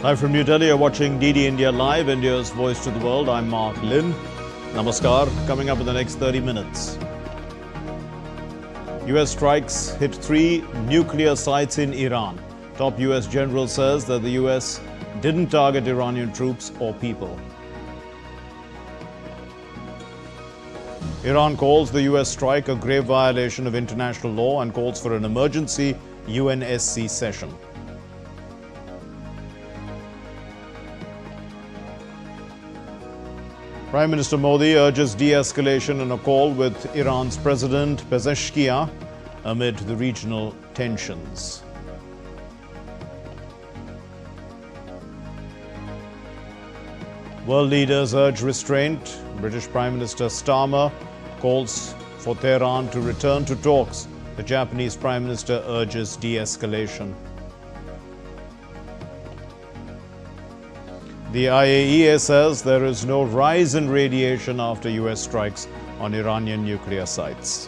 Hi from New Delhi, you're watching DD India Live, India's voice to the world. I'm Mark Lin. Namaskar. Coming up in the next 30 minutes. US strikes hit 3 nuclear sites in Iran. Top US general says that the US didn't target Iranian troops or people. Iran calls the US strike a grave violation of international law and calls for an emergency UNSC session. Prime Minister Modi urges de-escalation in a call with Iran's President Pezeshkian amid the regional tensions. World leaders urge restraint. British Prime Minister Starmer calls for Tehran to return to talks. The Japanese Prime Minister urges de-escalation. The IAEA says there is no rise in radiation after US strikes on Iranian nuclear sites.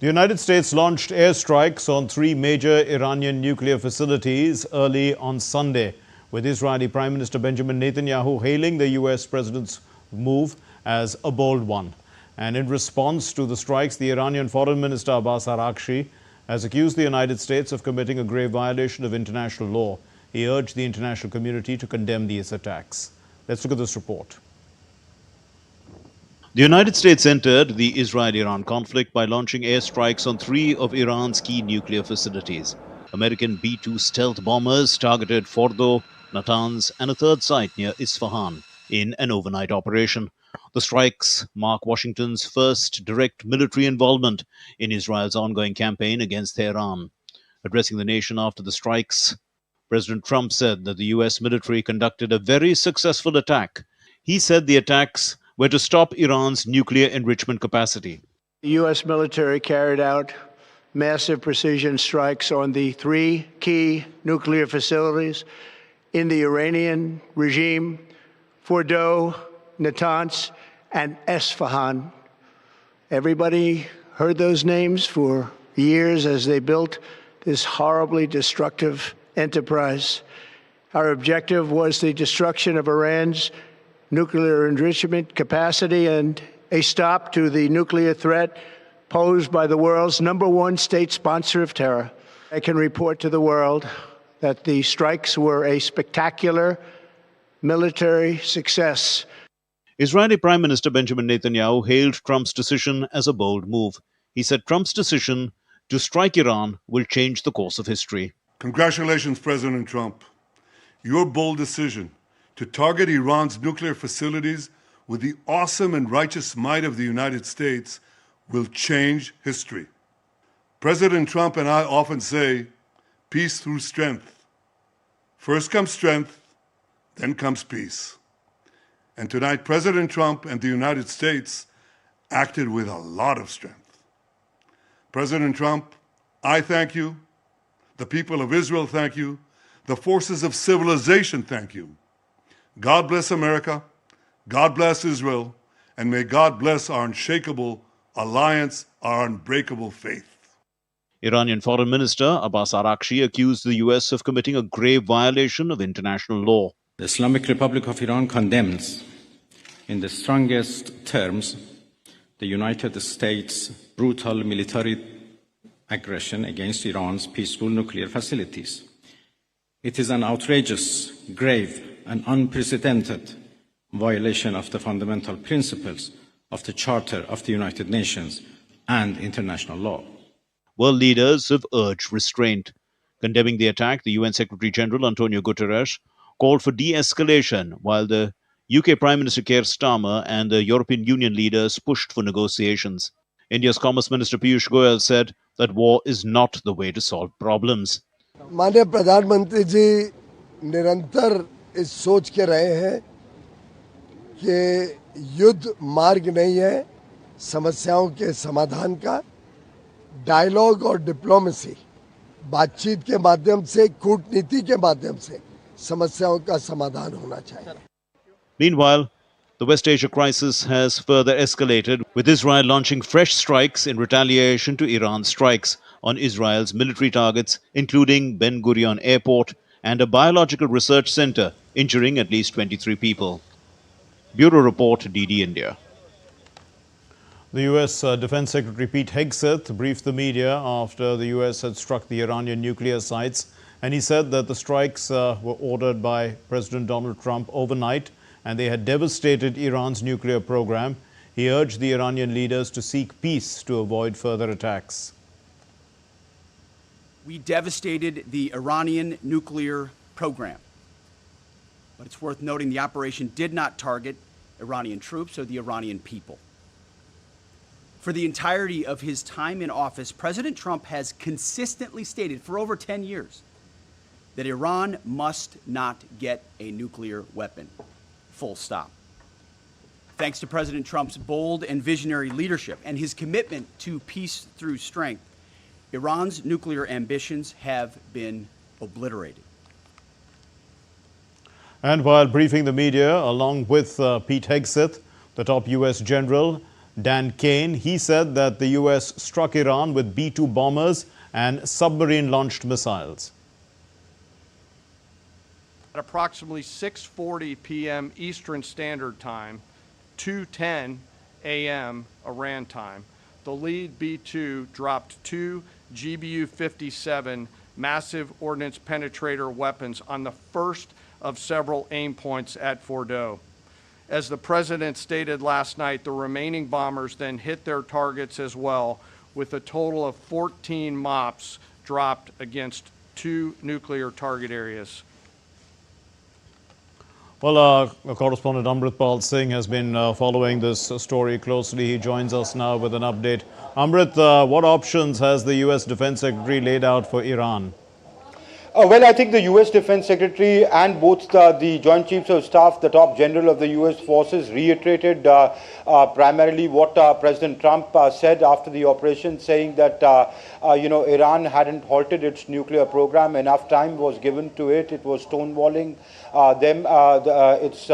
The United States launched airstrikes on 3 major Iranian nuclear facilities early on Sunday, with Israeli Prime Minister Benjamin Netanyahu hailing the US president's move as a bold one. And in response to the strikes, the Iranian Foreign Minister Abbas Araghchi has accused the United States of committing a grave violation of international law. He urged the international community to condemn these attacks. Let's look at this report. The United States entered the Israel-Iran conflict by launching airstrikes on 3 of Iran's key nuclear facilities. American B-2 stealth bombers targeted Fordo, Natanz, and a third site near Isfahan in an overnight operation. The strikes mark Washington's first direct military involvement in Israel's ongoing campaign against Tehran. Addressing the nation after the strikes, President Trump said that the U.S. military conducted a very successful attack. He said the attacks were to stop Iran's nuclear enrichment capacity. The U.S. military carried out massive precision strikes on the 3 key nuclear facilities in the Iranian regime, Fordo, Natanz, and Isfahan. Everybody heard those names for years as they built this horribly destructive enterprise. Our objective was the destruction of Iran's nuclear enrichment capacity and a stop to the nuclear threat posed by the world's #1 state sponsor of terror. I can report to the world that the strikes were a spectacular military success. Israeli Prime Minister Benjamin Netanyahu hailed Trump's decision as a bold move. He said Trump's decision to strike Iran will change the course of history. Congratulations, President Trump. Your bold decision to target Iran's nuclear facilities with the awesome and righteous might of the United States will change history. President Trump and I often say, peace through strength. First comes strength, then comes peace. And tonight, President Trump and the United States acted with a lot of strength. President Trump, I thank you. The people of Israel thank you. The forces of civilization thank you. God bless America, God bless Israel, and may God bless our unshakable alliance, our unbreakable faith. Iranian Foreign Minister Abbas Araghchi accused the US of committing a grave violation of international law. The Islamic Republic of Iran condemns in the strongest terms the United States' brutal military aggression against Iran's peaceful nuclear facilities. It is an outrageous, grave, an unprecedented violation of the fundamental principles of the Charter of the United Nations and international law. World leaders have urged restraint. Condemning the attack, the UN Secretary General Antonio Guterres called for de-escalation, while the UK Prime Minister Keir Starmer and the European Union leaders pushed for negotiations. India's Commerce Minister Piyush Goyal said that war is not the way to solve problems. माननीय प्रधानमंत्री जी निरंतर इस सोच के रहे हैं कि युद्ध मार्ग नहीं है, समस्याओं के समाधान का डायलॉग और डिप्लोमेसी, बातचीत के माध्यम से, कूटनीति के माध्यम से समस्याओं का समाधान होना चाहिए. Meanwhile, the West Asia crisis has further escalated, with Israel launching fresh strikes in retaliation to Iran's strikes on Israel's military targets, including Ben Gurion Airport and a biological research center, injuring at least 23 people. Bureau Report, DD India. The U.S. Defense Secretary Pete Hegseth briefed the media after the U.S. had struck the Iranian nuclear sites, and he said that the strikes were ordered by President Donald Trump overnight, and they had devastated Iran's nuclear program. He urged the Iranian leaders to seek peace to avoid further attacks. We devastated the Iranian nuclear program. But it's worth noting the operation did not target Iranian troops or the Iranian people. For the entirety of his time in office, President Trump has consistently stated for over 10 years that Iran must not get a nuclear weapon. Full stop. Thanks to President Trump's bold and visionary leadership and his commitment to peace through strength, Iran's nuclear ambitions have been obliterated. And while briefing the media, along with Pete Hegseth, the top U.S. general, Dan Kane, he said that the U.S. struck Iran with B-2 bombers and submarine-launched missiles. At approximately 6:40 p.m. Eastern Standard Time, 2:10 a.m. Iran time, the lead B-2 dropped two GBU-57 massive ordnance penetrator weapons on the first of several aim points at Fordow. As the President stated last night, the remaining bombers then hit their targets as well, with a total of 14 MOPs dropped against two nuclear target areas. Well, our correspondent Amritpal Singh has been following this story closely. He joins us now with an update. Amrit, what options has the U.S. Defense Secretary laid out for Iran? Well, I think the U.S. Defense Secretary and both the Joint Chiefs of Staff, the top general of the U.S. forces, reiterated primarily what President Trump said after the operation, saying that, Iran hadn't halted its nuclear program. Enough time was given to it. It was stonewalling it's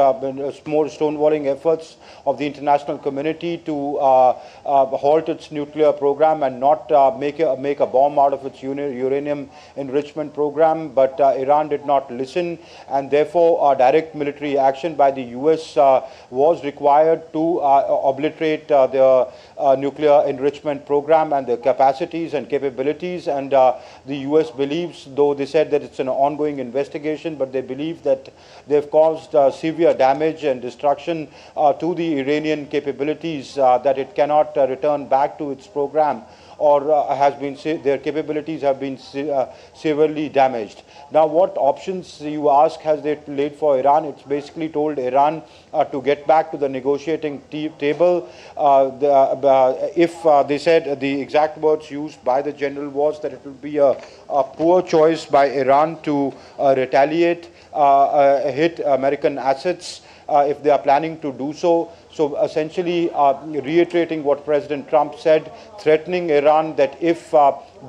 more stonewalling efforts of the international community to halt its nuclear program and not make a bomb out of its uranium enrichment program. But Iran did not listen, and therefore direct military action by the U.S. was required to obliterate the nuclear enrichment program and the capacities and capabilities. And the U.S. believes, though they said that it's an ongoing investigation, but they believe that they've caused severe damage and destruction to the Iranian capabilities, that it cannot return back to its program, or their capabilities have been severely damaged. Now, what options, you ask, has they laid for Iran? It's basically told Iran to get back to the negotiating table. They said the exact words used by the general was that it will be a poor choice by Iran to retaliate, hit American assets if they are planning to do so. So essentially reiterating what President Trump said, threatening Iran that if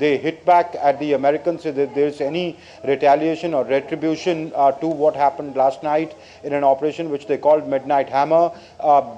they hit back at the Americans, if there is any retaliation or retribution to what happened last night in an operation which they called Midnight Hammer,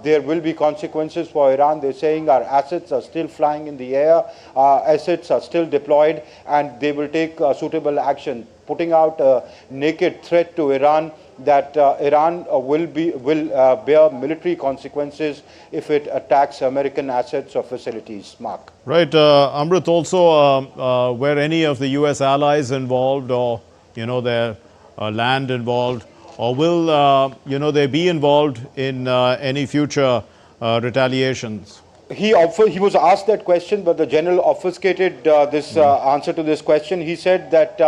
there will be consequences for Iran. They're saying our assets are still flying in the air, assets are still deployed, and they will take suitable action, putting out a naked threat to Iran that Iran will bear military consequences if it attacks American assets or facilities. Mark. Right, Amrit, also were any of the U.S. allies involved, or their land involved, or will they be involved in any future retaliations? He was asked that question, but the general obfuscated this answer to this question. He said that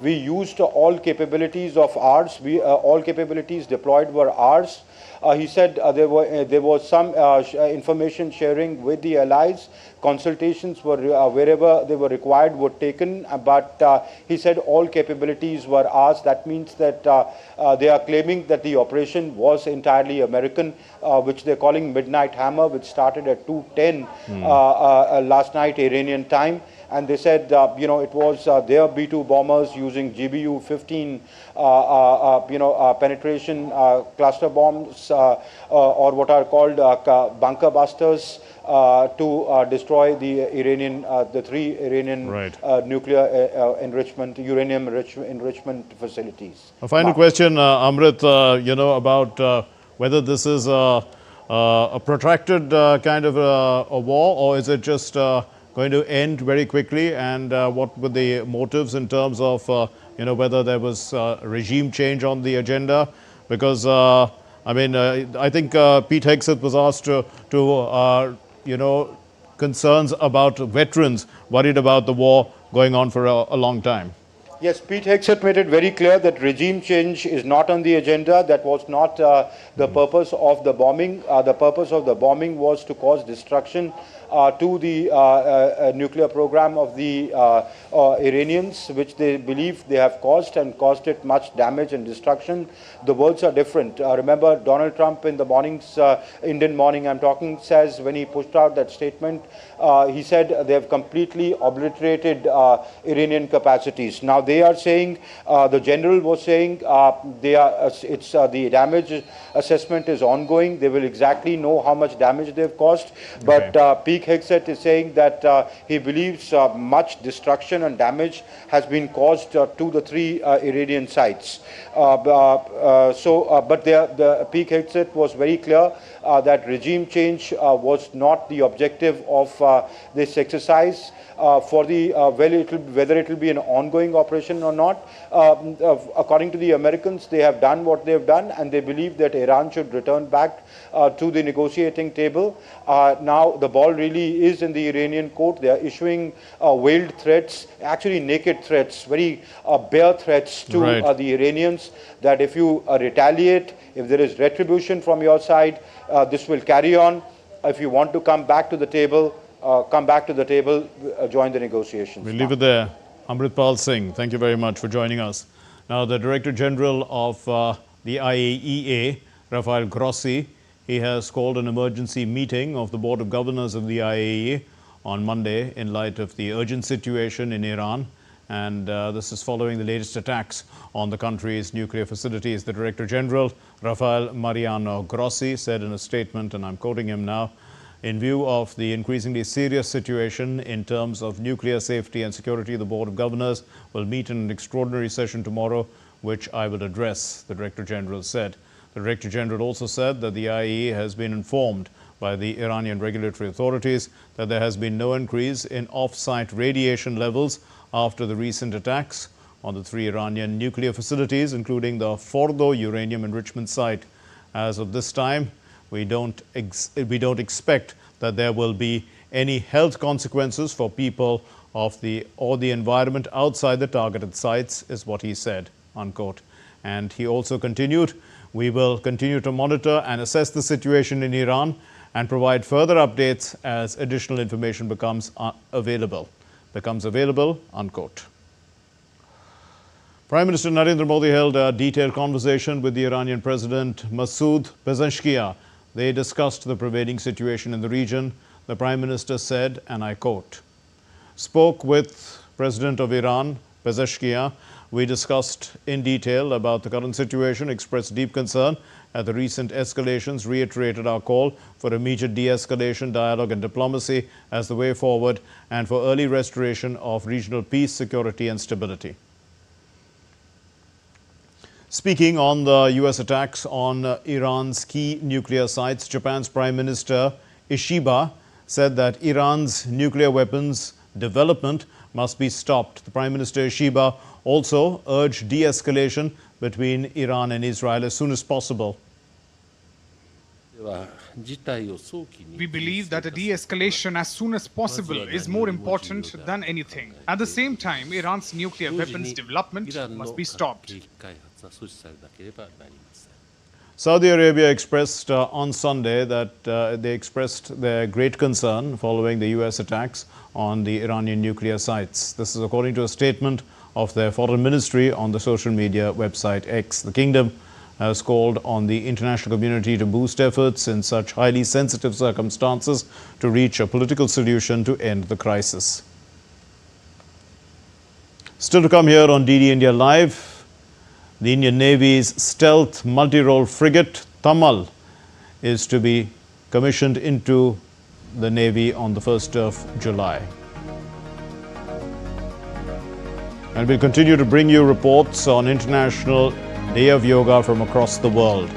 we used all capabilities of ours. All capabilities deployed were ours. He said there was some information sharing with the allies. Consultations were wherever they were required were taken, but he said all capabilities were asked. That means that they are claiming that the operation was entirely American, which they're calling Midnight Hammer, which started at 2:10 last night Iranian time. And they said, it was their B-2 bombers using GBU-15, penetration cluster bombs, or what are called bunker busters, to destroy the three Iranian nuclear uranium enrichment facilities. A final question, Amrit, about whether this is a protracted kind of a war, or is it just going to end very quickly, and what were the motives in terms of whether there was regime change on the agenda? Because I think Pete Hegseth was asked to concerns about veterans worried about the war going on for a long time. Yes, Pete Hegseth made it very clear that regime change is not on the agenda. That was not the purpose of the bombing. The purpose of the bombing was to cause destruction to the nuclear program of the Iranians, which they believe they have caused, and caused it much damage and destruction. The words are different. Remember, Donald Trump in the mornings, Indian morning I'm talking, says when he pushed out that statement, he said they have completely obliterated Iranian capacities. Now they are saying, the general was saying, the damage assessment is ongoing. They will exactly know how much damage they've caused. But Pete Hegseth is saying that he believes much destruction and damage has been caused to the three Iranian sites. But Pete Hegseth was very clear that regime change was not the objective of this exercise. For the whether it will be an ongoing operation or not, according to the Americans, they have done what they have done, and they believe that Iran should return back to the negotiating table. Now the ball really is in the Iranian court. They are issuing veiled threats, actually naked threats, very bare threats to the Iranians, that if you retaliate, if there is retribution from your side, this will carry on. If you want to come back to the table, join the negotiations. We'll leave it there. Amritpal Singh, thank you very much for joining us. Now, the Director General of the IAEA, Rafael Grossi, he has called an emergency meeting of the Board of Governors of the IAEA on Monday in light of the urgent situation in Iran. And this is following the latest attacks on the country's nuclear facilities. The Director General, Rafael Mariano Grossi, said in a statement, and I'm quoting him now, "In view of the increasingly serious situation in terms of nuclear safety and security, the Board of Governors will meet in an extraordinary session tomorrow, which I will address," the Director General said. The Director General also said that the IAEA has been informed by the Iranian regulatory authorities that there has been no increase in off-site radiation levels after the recent attacks on the three Iranian nuclear facilities, including the Fordo uranium enrichment site. As of this time, we don't expect that there will be any health consequences for people or the environment outside the targeted sites, is what he said, unquote. And he also continued, "We will continue to monitor and assess the situation in Iran and provide further updates as additional information becomes available, unquote." Prime Minister Narendra Modi held a detailed conversation with the Iranian President Masoud Pezeshkian. They discussed the prevailing situation in the region. The Prime Minister said, and I quote, "Spoke with President of Iran, Pezeshkian. We discussed in detail about the current situation, expressed deep concern at the recent escalations, reiterated our call for immediate de-escalation, dialogue and diplomacy as the way forward, and for early restoration of regional peace, security and stability." Speaking on the U.S. attacks on Iran's key nuclear sites, Japan's Prime Minister Ishiba said that Iran's nuclear weapons development must be stopped. The Prime Minister Ishiba also urged de-escalation between Iran and Israel as soon as possible. We believe that a de-escalation as soon as possible is more important than anything. At the same time, Iran's nuclear weapons development must be stopped. Saudi Arabia expressed on Sunday that they expressed their great concern following the U.S. attacks on the Iranian nuclear sites. This is according to a statement of their foreign ministry on the social media website X. The kingdom has called on the international community to boost efforts in such highly sensitive circumstances to reach a political solution to end the crisis. Still to come here on DD India Live, the Indian Navy's stealth multi-role frigate Tamal is to be commissioned into the Navy on the 1st of July. And we'll continue to bring you reports on International Day of Yoga from across the world.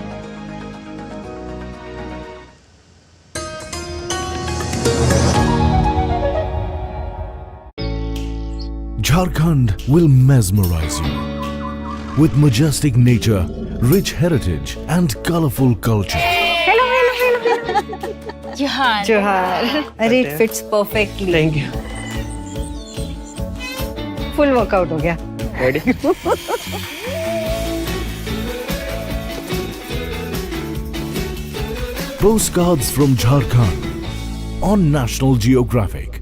Jharkhand will mesmerize you with majestic nature, rich heritage and colorful culture. Johar. Johar. It fits perfectly. Thank you. Full workout ho gaya. Ready? Postcards from Jharkhand on National Geographic.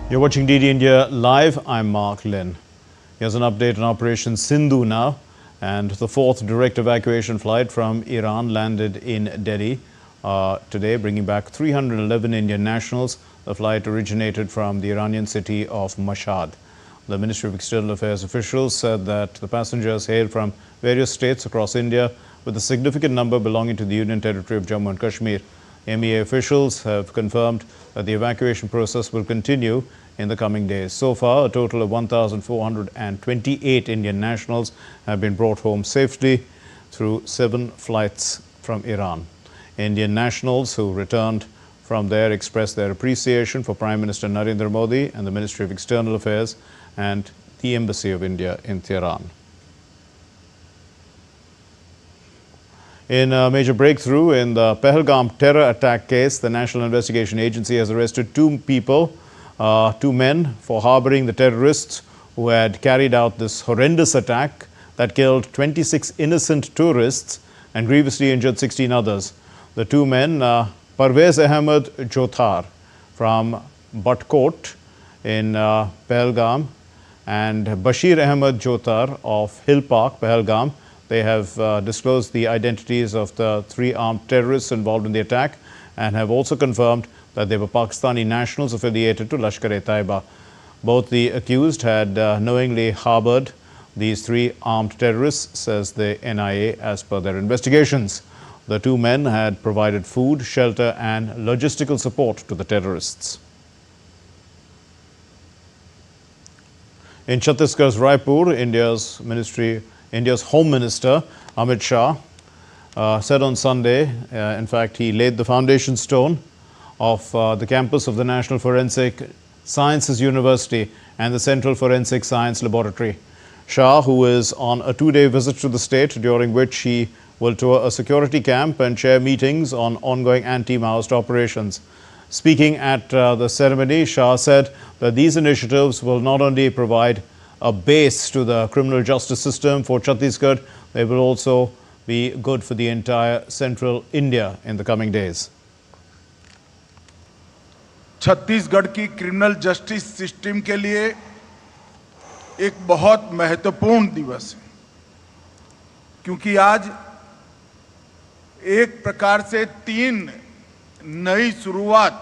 You're watching DD India Live. I'm Mark Lynn. Here's an update on Operation Synindu now. And the fourth direct evacuation flight from Iran landed in Delhi today, bringing back 311 Indian nationals. The flight originated from the Iranian city of Mashhad. The Ministry of External Affairs officials said that the passengers hailed from various states across India, with a significant number belonging to the Union Territory of Jammu and Kashmir. MEA officials have confirmed that the evacuation process will continue in the coming days. So far, a total of 1,428 Indian nationals have been brought home safely through 7 flights from Iran. Indian nationals who returned from there expressed their appreciation for Prime Minister Narendra Modi and the Ministry of External Affairs and the Embassy of India in Tehran. In a major breakthrough in the Pahalgam terror attack case, the National Investigation Agency has arrested 2 men for harboring the terrorists who had carried out this horrendous attack that killed 26 innocent tourists and grievously injured 16 others. The 2 men, Parvez Ahmed Jothar from Batkot in Pahalgam and Bashir Ahmed Jothar of Hill Park, Pahalgam, they have disclosed the identities of the 3 armed terrorists involved in the attack and have also confirmed that they were Pakistani nationals affiliated to Lashkar-e-Taiba. Both the accused had knowingly harbored these 3 armed terrorists, says the NIA, as per their investigations. The 2 men had provided food, shelter and logistical support to the terrorists. In Chhattisgarh's Raipur, India's Home Minister Amit Shah said on Sunday, in fact, he laid the foundation stone of the campus of the National Forensic Sciences University and the Central Forensic Science Laboratory. Shah, who is on a 2-day visit to the state, during which he will tour a security camp and chair meetings on ongoing anti-Maoist operations. Speaking at the ceremony, Shah said that these initiatives will not only provide a base to the criminal justice system for Chhattisgarh, they will also be good for the entire central India in the coming days. Chhattisgarh की criminal justice system के लिए एक बहुत महत्वपूर्ण दिवस है, क्योंकि आज एक प्रकार से 3 नई शुरुआत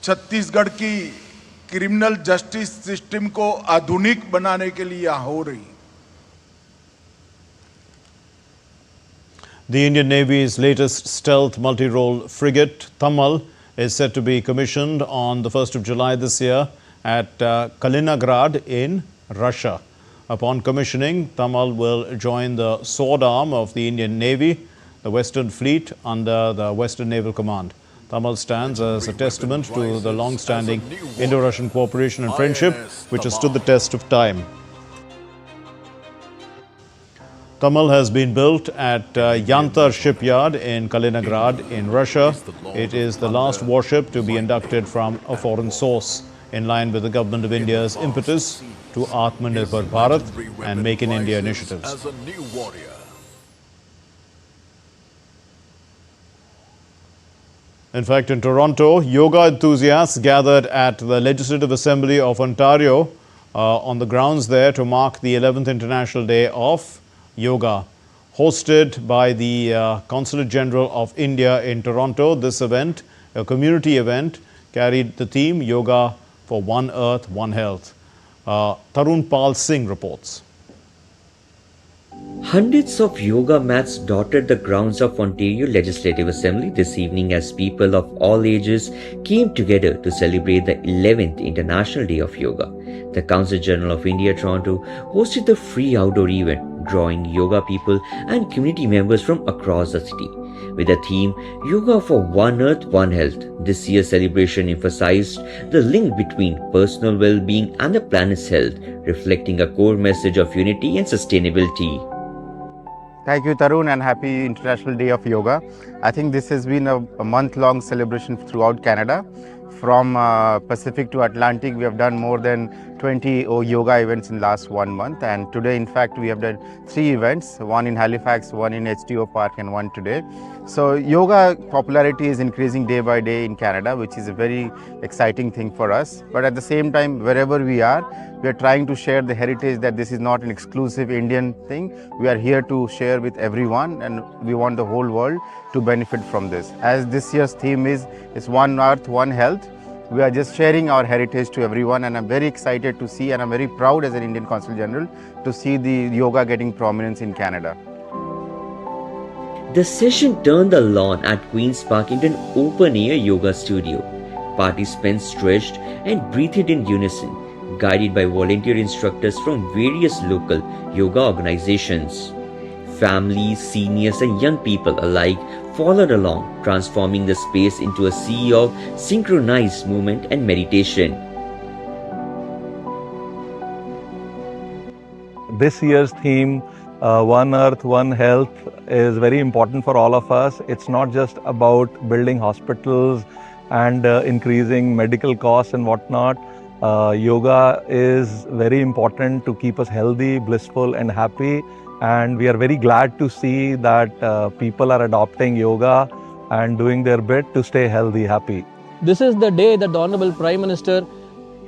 छत्तीसगढ़ की क्रिमिनल जस्टिस सिस्टम को आधुनिक बनाने के लिए हो रही। The Indian Navy's latest stealth multi-role frigate, Tamal, is set to be commissioned on the 1st of July this year at Kaliningrad in Russia. Upon commissioning, Tamal will join the sword arm of the Indian Navy, the Western Fleet under the Western Naval Command. Tamal stands as a testament to the long-standing Indo-Russian cooperation and friendship, which has stood the test of time. Tamal has been built at Yantar shipyard in Kaliningrad in Russia. It is the last warship to be inducted from a foreign source. in line with the Government of India's impetus to Atmanirbhar Bharat and Make in India initiatives. As a new warrior. In fact, in Toronto, yoga enthusiasts gathered at the Legislative Assembly of Ontario on the grounds there to mark the 11th International Day of Yoga. Hosted by the Consulate General of India in Toronto, this event, a community event, carried the theme Yoga for One Earth, One Health. Tarun Pal Singh reports. Hundreds of yoga mats dotted the grounds of Ontario Legislative Assembly this evening as people of all ages came together to celebrate the 11th International Day of Yoga. The Council General of India, Toronto, hosted the free outdoor event, drawing yoga people and community members from across the city. With the theme Yoga for One Earth, One Health, this year's celebration emphasized the link between personal well-being and the planet's health, reflecting a core message of unity and sustainability. Thank you, Tarun, and happy International Day of Yoga. I think this has been a month-long celebration throughout Canada. From Pacific to Atlantic, we have done more than 20 yoga events in the last 1 month. And today, in fact, we have done 3 events, one in Halifax, one in HTO Park, and one today. So yoga popularity is increasing day by day in Canada, which is a very exciting thing for us. But at the same time, wherever we are trying to share the heritage that this is not an exclusive Indian thing. We are here to share with everyone, and we want the whole world to benefit from this. As this year's theme is One Earth, One Health, we are just sharing our heritage to everyone, and I'm very excited to see, and I'm very proud as an Indian Consul General to see the yoga getting prominence in Canada. The session turned the lawn at Queen's Park into an open-air yoga studio. Participants stretched and breathed in unison, guided by volunteer instructors from various local yoga organizations. Families, seniors and young people alike followed along, transforming the space into a sea of synchronized movement and meditation. This year's theme, One Earth, One Health, is very important for all of us. It's not just about building hospitals and increasing medical costs and whatnot. Yoga is very important to keep us healthy, blissful and happy. And we are very glad to see that people are adopting yoga and doing their bit to stay healthy, happy. This is the day that the Honorable Prime Minister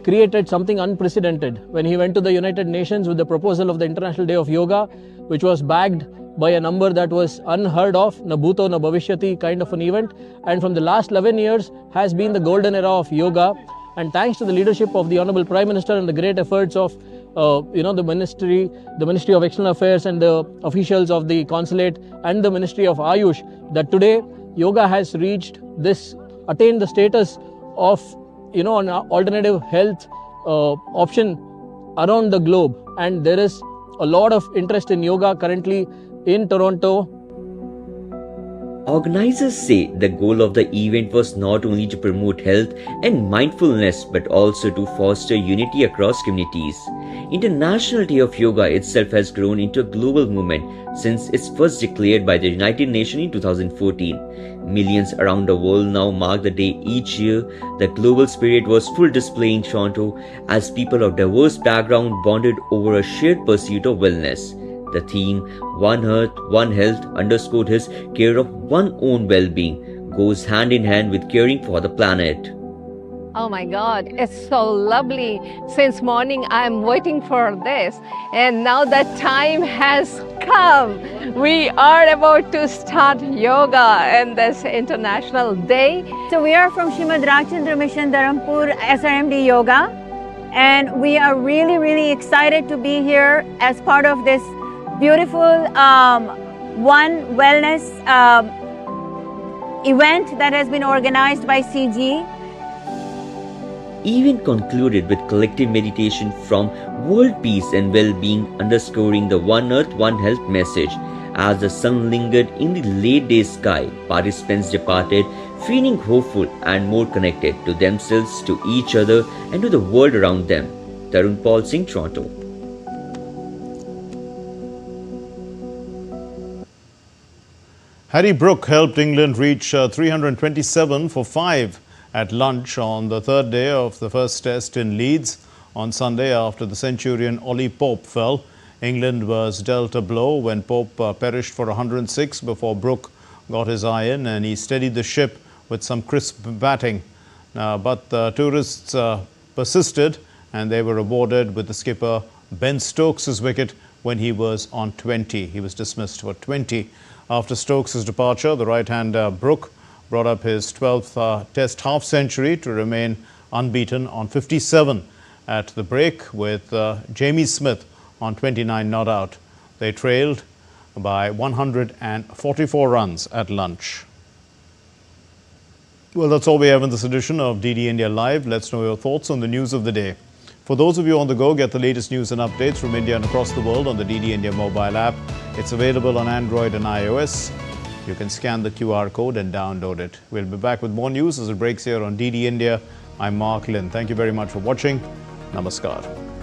created something unprecedented when he went to the United Nations with the proposal of the International Day of Yoga, which was backed by a number that was unheard of, na bhuto na bhavishyati kind of an event. And from the last 11 years has been the golden era of yoga. And thanks to the leadership of the Honorable Prime Minister and the great efforts of the Ministry of External Affairs and the officials of the Consulate and the Ministry of Ayush, that today yoga has attained the status of an alternative health option around the globe. And there is a lot of interest in yoga currently in Toronto. Organizers say the goal of the event was not only to promote health and mindfulness but also to foster unity across communities. International Day of Yoga itself has grown into a global movement since its first declared by the United Nations in 2014. Millions around the world now mark the day each year. The global spirit was full display in Toronto as people of diverse backgrounds bonded over a shared pursuit of wellness. The theme, One Earth, One Health, underscored his care of one's own well-being, goes hand in hand with caring for the planet. Oh my God, it's so lovely. Since morning I'm waiting for this, and now that time has come. We are about to start yoga in this International Day. So we are from Shrimad Rajchandra Mission Dharampur SRMD Yoga, and we are really, really excited to be here as part of this beautiful One Wellness event that has been organized by CG. Event concluded with collective meditation from world peace and well-being, underscoring the One Earth, One Health message. As the sun lingered in the late day sky, participants departed feeling hopeful and more connected to themselves, to each other and to the world around them. Tarun Pal Singh, Toronto. Harry Brook helped England reach 327 for 5 at lunch on the third day of the first test in Leeds on Sunday after the Centurion Ollie Pope fell. England was dealt a blow when Pope perished for 106 before Brooke got his eye in, and he steadied the ship with some crisp batting. But the tourists persisted, and they were rewarded with the skipper Ben Stokes' wicket when he was on 20. He was dismissed for 20. After Stokes' departure, the right-hander Brooke brought up his 12th Test half-century to remain unbeaten on 57 at the break, with Jamie Smith on 29 not out. They trailed by 144 runs at lunch. Well, that's all we have in this edition of DD India Live. Let's know your thoughts on the news of the day. For those of you on the go, get the latest news and updates from India and across the world on the DD India mobile app. It's available on Android and iOS. You can scan the QR code and download it. We'll be back with more news as it breaks here on DD India. I'm Mark Lynn. Thank you very much for watching. Namaskar.